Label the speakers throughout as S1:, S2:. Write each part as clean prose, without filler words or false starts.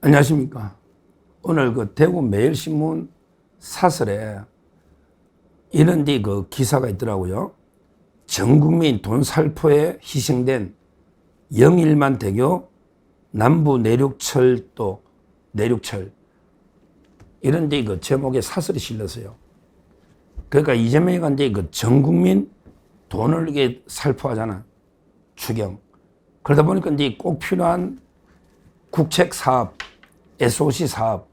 S1: 안녕하십니까. 오늘 그 대구 매일신문 사설에 이런 데 그 기사가 있더라고요. 전국민 돈살포에 희생된 영일만 대교 남부 내륙철도 내륙철 이런 데 그 제목에 사설이 실렸어요. 그러니까 이재명이 간데 그 전국민 돈을 이게 살포하잖아. 추경. 그러다 보니까 이제 꼭 필요한 국책 사업, SOC 사업,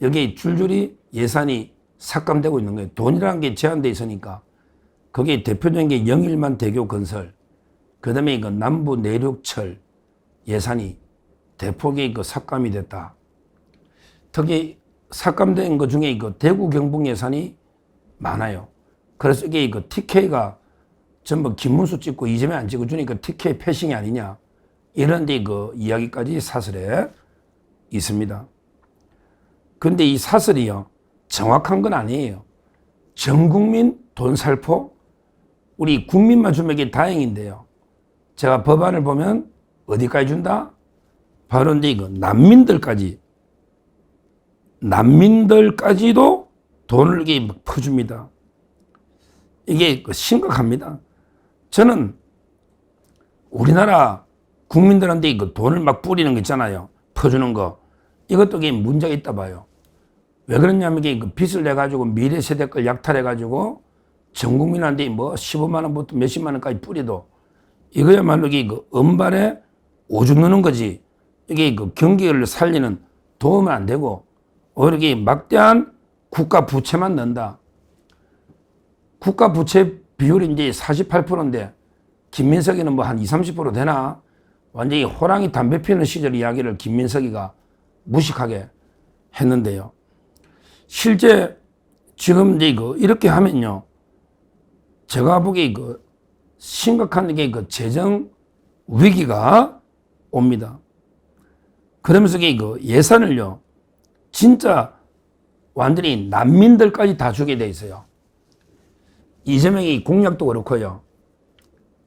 S1: 여기 줄줄이 예산이 삭감되고 있는 거예요. 돈이라는 게 제한되어 있으니까. 거기에 대표적인 게 영일만 대교 건설, 그 다음에 이거 남부 내륙철 예산이 대폭이 그 삭감이 됐다. 특히 삭감된 것 중에 이거 대구 경북 예산이 많아요. 그래서 이게 이거 TK가 전부 김문수 찍고 이재명 안 찍어주니까 TK 패싱이 아니냐. 이런 데 그 이야기까지 사설에 있습니다. 근데 이 사설이요, 정확한 건 아니에요. 전 국민 돈 살포? 우리 국민만 주면 이게 다행인데요. 제가 법안을 보면 어디까지 준다? 바로 이제 이거 난민들까지도 돈을 이게 퍼줍니다. 이게 심각합니다. 저는 우리나라 국민들한테 이거 돈을 막 뿌리는 거 있잖아요. 퍼주는 거. 이것도 이게 문제가 있다 봐요. 왜 그러냐면 이게 빚을 내가지고 미래 세대 걸 약탈해가지고 전 국민한테 뭐 15만 원부터 몇십만 원까지 뿌려도 이거야말로 이게 은발에 오줌 누는 거지. 이게 경기를 살리는 도움은 안 되고 오히려 이게 막대한 국가 부채만 넣는다. 국가 부채 비율이 이제 48%인데 김민석이는 뭐 한 20, 30% 되나? 완전히 호랑이 담배 피우는 시절 이야기를 김민석이가 무식하게 했는데요. 실제 지금 이제 이렇게 하면요. 제가 보기에 심각한 게 재정 위기가 옵니다. 그러면서 예산을요. 진짜 완전히 난민들까지 다 주게 돼 있어요. 이재명이 공약도 그렇고요.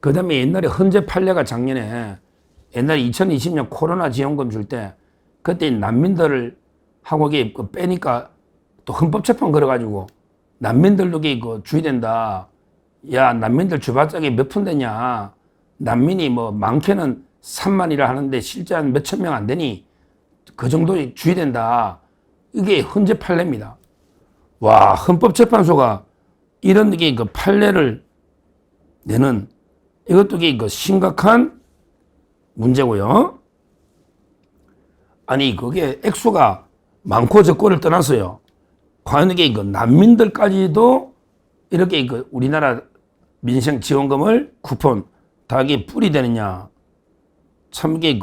S1: 그 다음에 옛날에 헌재 판례가 작년에 옛날에 2020년 코로나 지원금 줄 때 그때 난민들을 하고 빼니까 또 헌법재판 걸어가지고 난민들도 줘야 된다. 야, 난민들 주봤자 몇 푼 되냐. 난민이 뭐 많게는 3만이라 하는데 실제 한 몇천 명 안 되니 그 정도 줘야 된다. 이게 헌재 판례입니다. 와, 헌법재판소가 이런 판례를 내는 이것도 심각한 문제고요. 아니, 그게 액수가 많고 적고를 떠났어요. 과연 이게 난민들까지도 이렇게 우리나라 민생 지원금을 쿠폰 다 이게 뿌리 되느냐. 참 이게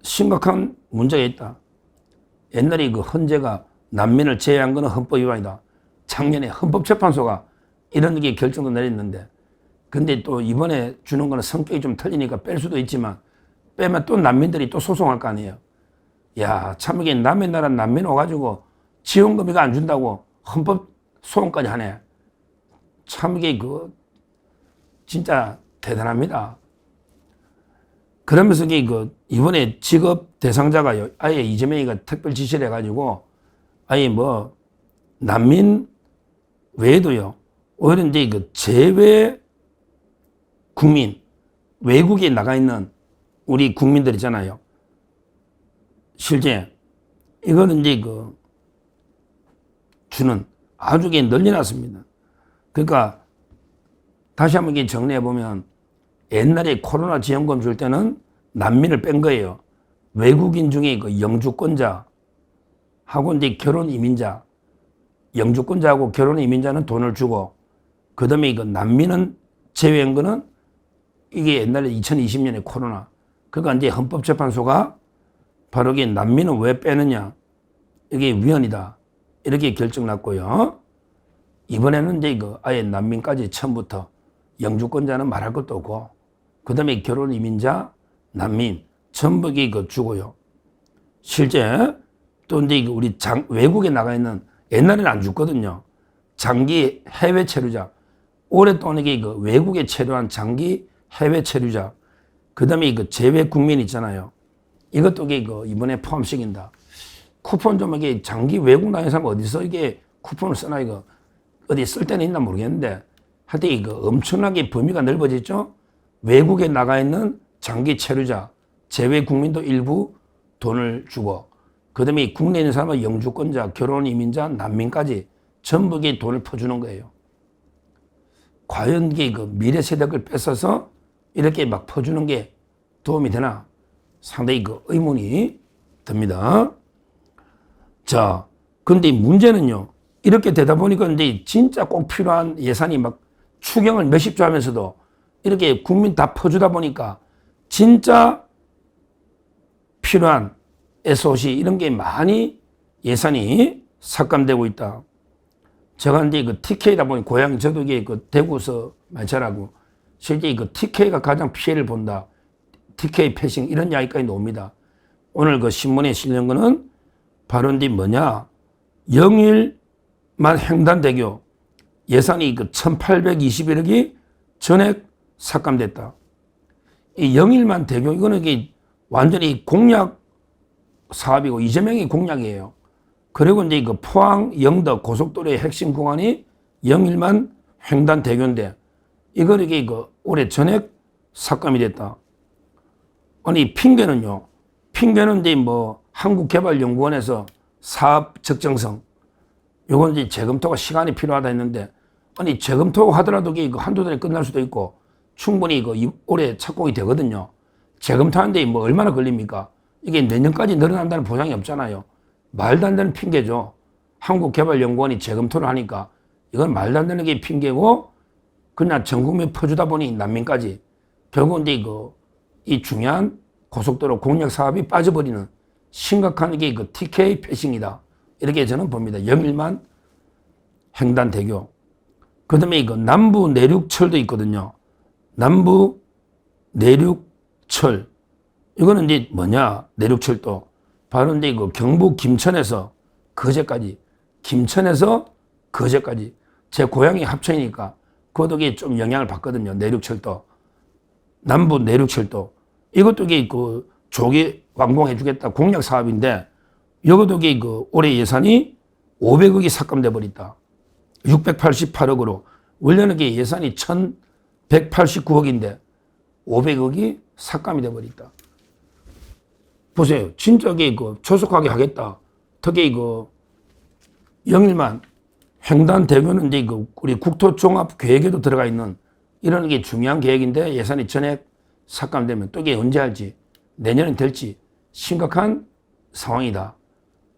S1: 심각한 문제가 있다. 옛날에 헌재가 난민을 제외한 거는 헌법 위반이다. 작년에 헌법재판소가 이런 결정도 내렸는데 근데 또 이번에 주는 거는 성격이 좀 틀리니까 뺄 수도 있지만 빼면 또 난민들이 또 소송할 거 아니에요. 야, 참 이게 남의 나라 난민 와가지고 지원금 이거 안 준다고 헌법 소송까지 하네. 참 이게 진짜 대단합니다. 그러면서 이번에 직업 대상자가 아예 이재명이가 특별 지시를 해가지고 아예 뭐 난민 외에도요. 오히려 이제 재외 국민, 외국에 나가 있는 우리 국민들 있잖아요. 실제 이거는 이제 주는 아주 널리 났습니다. 그러니까 다시 한번 정리해 보면 옛날에 코로나 지원금 줄 때는 난민을 뺀 거예요. 외국인 중에 영주권자 하고 이제 결혼 이민자, 영주권자하고 결혼 이민자는 돈을 주고 그 다음에 난민은 제외한 거는 이게 옛날에 2020년에 코로나. 그러니까 이제 헌법재판소가 바로 이게 난민은 왜 빼느냐. 이게 위헌이다. 이렇게 결정 났고요. 이번에는 이제 아예 난민까지 처음부터 영주권자는 말할 것도 없고 그 다음에 결혼 이민자, 난민 전부 주고요. 실제 또 이제 우리 외국에 나가 있는 옛날에는 안 줬거든요. 장기 해외 체류자. 오랫동안 외국에 체류한 장기 해외 체류자, 그 다음에 재외 국민 있잖아요. 이것도 이번에 포함시킨다. 쿠폰 좀 이게 장기 외국 나간 사람 어디서 이게 쿠폰을 쓰나 이거 어디 쓸 데는 있나 모르겠는데 하여튼 이거 엄청나게 범위가 넓어졌죠. 외국에 나가 있는 장기 체류자, 제외 국민도 일부 돈을 주고 그 다음에 국내에 있는 사람은 영주권자, 결혼 이민자, 난민까지 전부 이게 돈을 퍼주는 거예요. 과연 이게 미래 세대를 뺏어서 이렇게 막 퍼주는 게 도움이 되나? 상당히 의문이 듭니다. 자, 근데 문제는요, 이렇게 되다 보니까 이제 진짜 꼭 필요한 예산이 막 추경을 몇십 조 하면서도 이렇게 국민 다 퍼주다 보니까 진짜 필요한 SOC 이런 게 많이 예산이 삭감되고 있다. 제가 이제 TK다 보니 고향 저도 이게 대구서 많이 자라고 실제 TK가 가장 피해를 본다. TK 패싱 이런 이야기까지 나옵니다. 오늘 신문에 실린 거는 바로 이제 뭐냐. 영일만 횡단대교 예산이 1821억이 전액 삭감됐다. 이 영일만 대교 이거는 이게 완전히 공약 사업이고 이재명이 공약이에요. 그리고 이제 포항 영덕 고속도로의 핵심 구간이 영일만 횡단대교인데 이걸 이게 올해 전액 삭감이 됐다. 아니 핑계는요. 핑계는 이제 한국개발연구원에서 사업 적정성 요건 이제 재검토가 시간이 필요하다 했는데 아니 재검토 하더라도 이게 한두 달에 끝날 수도 있고 충분히 올해 착공이 되거든요. 재검토하는데 얼마나 걸립니까? 이게 내년까지 늘어난다는 보장이 없잖아요. 말도 안 되는 핑계죠. 한국개발연구원이 재검토를 하니까 이건 말도 안 되는 게 핑계고 그냥 전 국민 퍼주다 보니 난민까지 결국은 이제 이 중요한 고속도로 공약 사업이 빠져버리는 심각한 게 TK 패싱이다. 이렇게 저는 봅니다. 영일만 횡단대교. 그 다음에 남부 내륙철도 있거든요. 남부 내륙철. 이거는 이제 뭐냐, 내륙철도. 바로 이제 경북 김천에서 거제까지. 김천에서 거제까지. 제 고향이 합천이니까 그것도 좀 영향을 받거든요. 내륙철도. 남부 내륙철도. 이것도 조기 완공해주겠다. 공약 사업인데, 이것도 올해 예산이 500억이 삭감돼 버렸다. 688억으로. 원래는 예산이 1189억인데, 500억이 삭감이 돼 버렸다. 보세요. 진짜 조속하게 하겠다. 특히 영일만 횡단대교는 이제 우리 국토종합계획에도 들어가 있는 이런 게 중요한 계획인데 예산이 전액 삭감되면 또 이게 언제 할지 내년에 될지 심각한 상황이다.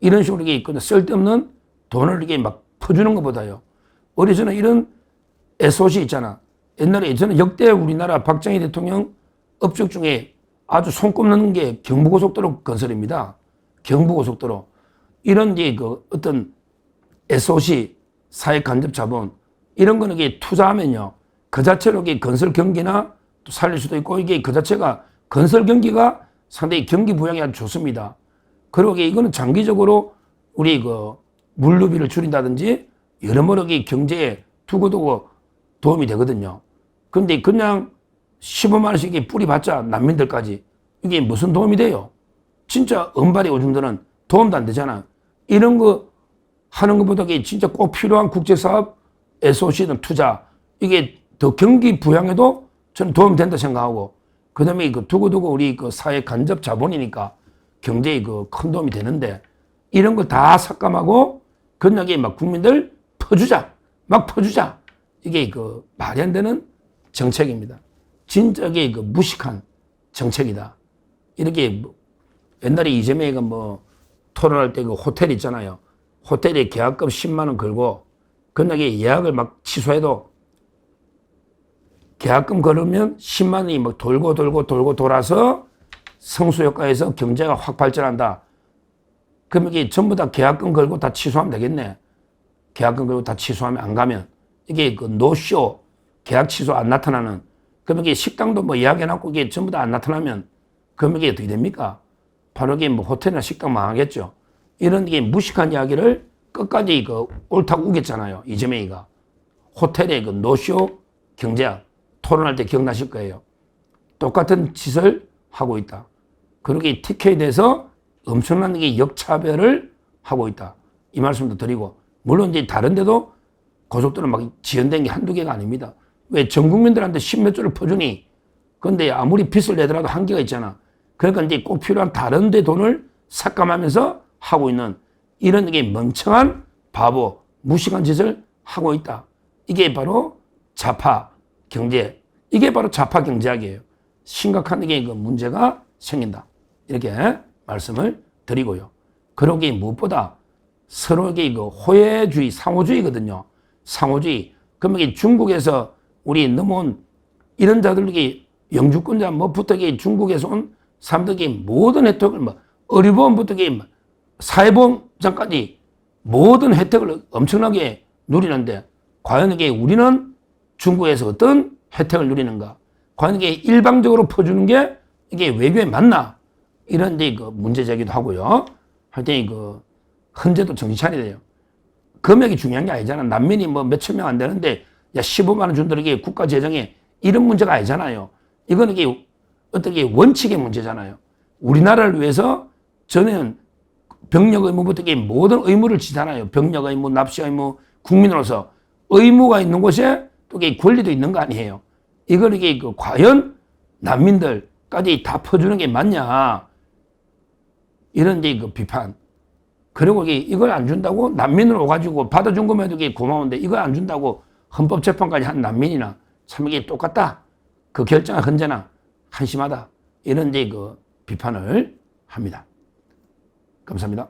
S1: 이런 식으로 이게 쓸데없는 돈을 이렇게 막 퍼주는 것보다요. 어디서는 이런 SOC 있잖아. 옛날에 저는 역대 우리나라 박정희 대통령 업적 중에 아주 손꼽는 게 경부고속도로 건설입니다. 경부고속도로. 이런 이제 어떤 SOC 사회 간접 자본 이런 거는 이게 투자하면요. 그 자체로 이게 건설 경기나 또 살릴 수도 있고 이게 그 자체가 건설 경기가 상당히 경기 부양이 아주 좋습니다. 그리고 이거는 장기적으로 우리 물류비를 줄인다든지 여러모로 경제에 두고두고 도움이 되거든요. 근데 그냥 15만 원씩 뿌리봤자 난민들까지 이게 무슨 도움이 돼요? 진짜 은발이 오줌들은 도움도 안 되잖아. 이런 거 하는 것보다 진짜 꼭 필요한 국제사업, SOC는 투자 이게 더 경기 부양에도 저는 도움이 된다 생각하고 그 다음에 두고두고 우리 사회 간접 자본이니까 경제에 큰 도움이 되는데 이런 걸 다 삭감하고 그냥 막 국민들 퍼주자. 막 퍼주자. 이게 말이 안 되는 정책입니다. 진짜 이게 무식한 정책이다. 이렇게 옛날에 이재명이가 토론할 때 호텔 있잖아요. 호텔에 계약금 10만 원 걸고 그냥 예약을 막 취소해도 계약금 걸으면 10만 원이 막 돌고 돌아서 성수효과에서 경제가 확 발전한다. 그럼 이게 전부 다 계약금 걸고 다 취소하면 되겠네. 계약금 걸고 다 취소하면 안 가면 이게 노쇼 계약 취소 안 나타나는 그럼 이게 식당도 예약해놨고 이게 전부 다 안 나타나면 그럼 이게 어떻게 됩니까? 바로 이게 호텔이나 식당 망하겠죠. 이런 게 무식한 이야기를 끝까지 옳다고 우겼잖아요. 이재명이가. 호텔에 노쇼 경제학 토론할 때 기억나실 거예요. 똑같은 짓을 하고 있다. 그렇게 TK에 대해서 엄청난 게 역차별을 하고 있다. 이 말씀도 드리고, 물론 이제 다른 데도 고속도로 막 지연된 게 한두 개가 아닙니다. 왜 전 국민들한테 십몇 조를 퍼주니? 근데 아무리 빚을 내더라도 한계가 있잖아. 그러니까 이제 꼭 필요한 다른 데 돈을 삭감하면서 하고 있는 이런 게 멍청한 바보, 무식한 짓을 하고 있다. 이게 바로 좌파 경제, 이게 바로 좌파 경제학이에요. 심각한 게 그 문제가 생긴다. 이렇게 말씀을 드리고요. 그런 게 무엇보다 서로에게 그 호혜주의, 상호주의거든요. 상호주의. 그러면 이게 중국에서 우리 넘어온 이런 자들에게 영주권자 뭐부터 중국에서 온 사람들에게 모든 혜택을 의료보험부터 사회보험장까지 모든 혜택을 엄청나게 누리는데 과연 이게 우리는 중국에서 어떤 혜택을 누리는가? 과연 이게 일방적으로 퍼주는 게 이게 외교에 맞나? 이런 데 그 문제 제기도 하고요. 할 때 그 헌재도 정신 차려야 돼요. 금액이 중요한 게 아니잖아. 난민이 뭐 몇천 명 안 되는데 야 15만 원 준다는 국가 재정에 이런 문제가 아니잖아요. 이거는 이게 어떻게 원칙의 문제잖아요. 우리나라를 위해서 저는 병력 의무부터 모든 의무를 지잖아요. 병력 의무, 납시 의무, 국민으로서 의무가 있는 곳에 또 권리도 있는 거 아니에요. 이걸 이게 과연 난민들까지 다 퍼주는 게 맞냐? 이런 데 비판. 그리고 이걸 안 준다고 난민으로 오가지고 받아준 거면 고마운데 이걸 안 준다고 헌법재판까지 한 난민이나 참 이게 똑같다. 그 결정은 언제나 한심하다. 이런 데 비판을 합니다. 감사합니다.